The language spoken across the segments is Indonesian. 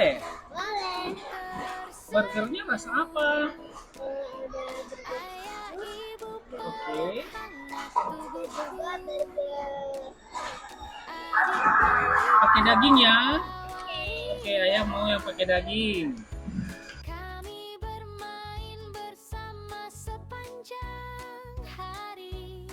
Boleh? Boleh. Burgernya rasa apa? Oke. Pakai daging ya? Oke, ayah mau yang pakai daging. Kami bermain bersama sepanjang hari.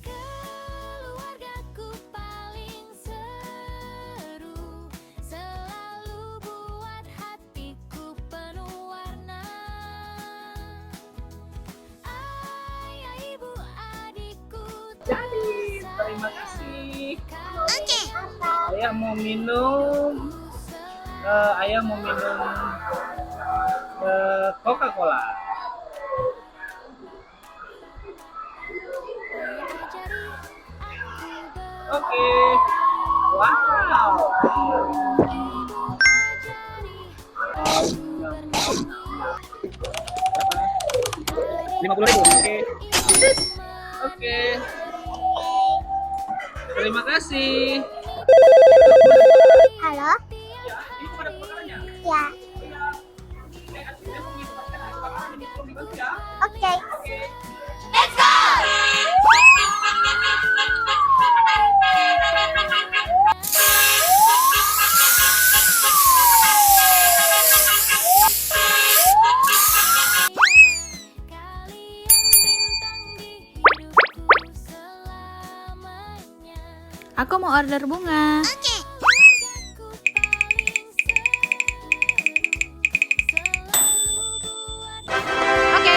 Keluargaku paling seru, selalu buat hatiku penuh warna. Ayah, ibu, adikku Jadi, terima kasih. Oke. Ayah mau minum. Ayah mau minum Coca-Cola. Oke. Wow. 50.000. Oke. Oke. Terima kasih. Halo? Ya, ini pada pemesanannya. Ya. Saya mau minum Coca-Cola, ini tolong dibantu ya. Oke. Oke. Let's go! Aku mau order bunga. Oke,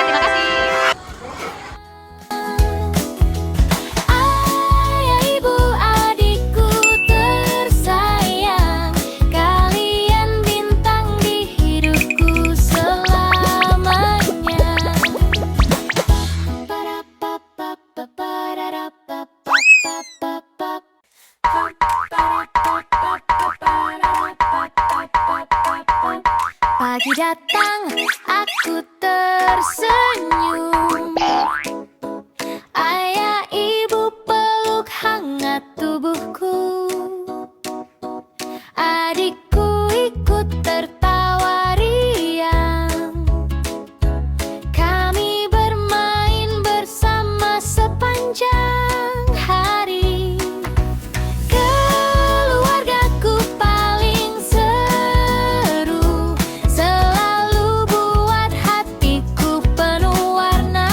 terima kasih. Ayah, ibu, adikku tersayang, kalian bintang di hidupku selamanya. Pagi datang, aku tersenyum. Ayah, ibu peluk hangat tubuhku. Adikku ikut tertawa riang. Kami bermain bersama sepanjang hari. Keluargaku paling seru, selalu buat hatiku penuh warna.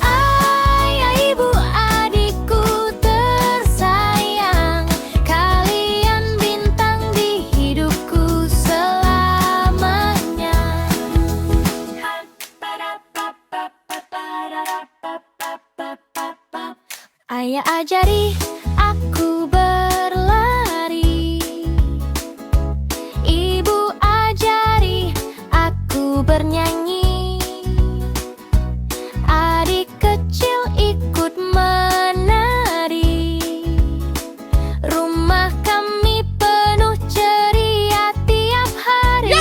Ayah, ibu, adikku tersayang, kalian bintang di hidupku selamanya. Ayah ajari aku berlari, ibu ajari aku bernyanyi. Adik kecil ikut menari. Rumah kami penuh ceria tiap hari.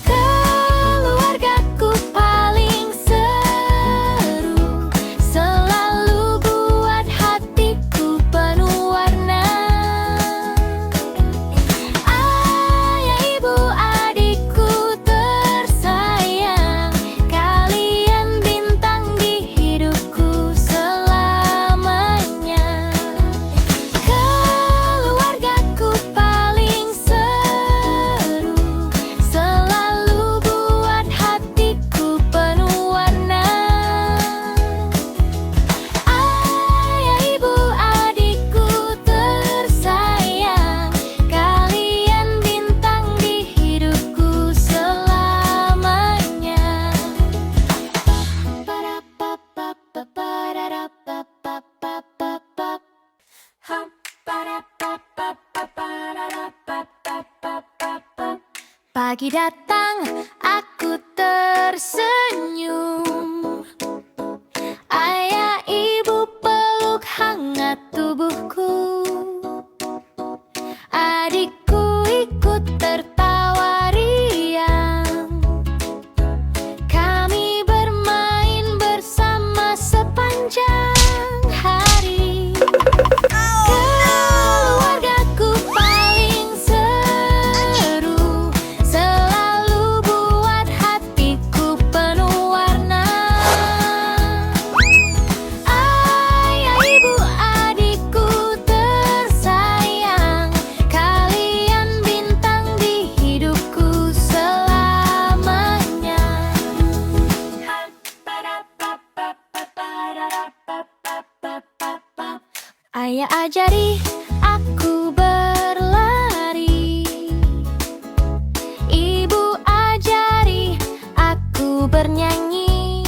Keluargaku paling seru, selalu buat hatiku penuh warna. Ayah, ibu, adikku tersayang, kalian bintang di hidupku selamanya. Keluargaku paling seru, selalu buat hatiku penuh warna. Ayah, ibu, adikku tersayang, kalian bintang di hidupku selamanya. Pagi datang, aku tersenyum. Ayah, ibu peluk hangat tubuhku. Adikku ikut tertawa riang. Kami bermain bersama sepanjang hari. Keluargaku Ayah ajari aku berlari, ibu ajari aku bernyanyi,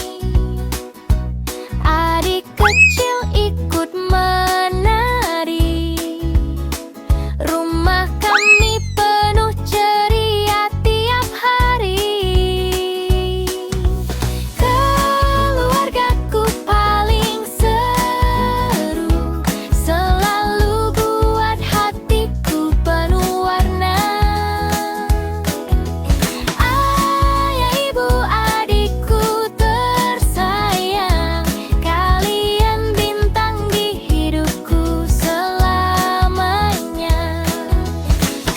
adik kecil ikut menari. Rumah kami penuh ceria tiap hari. Keluargaku paling seru, selalu buat hatiku penuh warna. Ayah, ibu, adikku tersayang, kalian bintang di hidupku selamanya.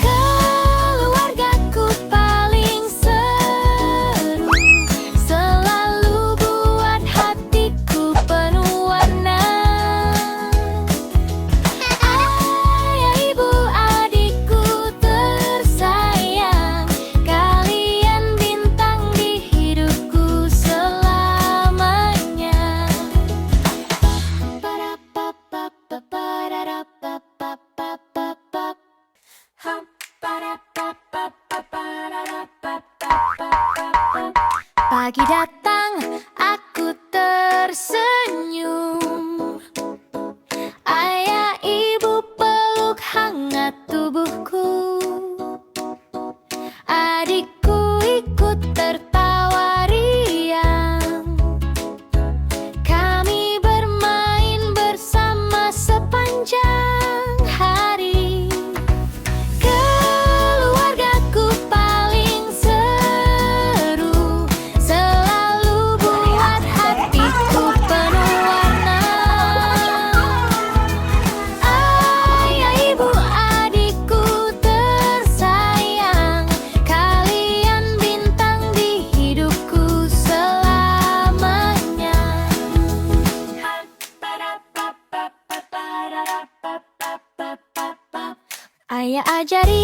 Keluargaku paling seru, selalu buat hatiku penuh warna. Ayah, ibu, adikku tersayang, kalian bintang di hidupku selamanya. Pagi datang, aku tersenyum. Ayah, ibu peluk hangat tubuhku. Adikku ikut tertawa riang. Kami bermain bersama sepanjang hari. Keluargaku paling seru, selalu buat hatiku penuh warna. Ayah, ibu, adikku tersayang, kalian bintang di hidupku selamanya. Ayah ajari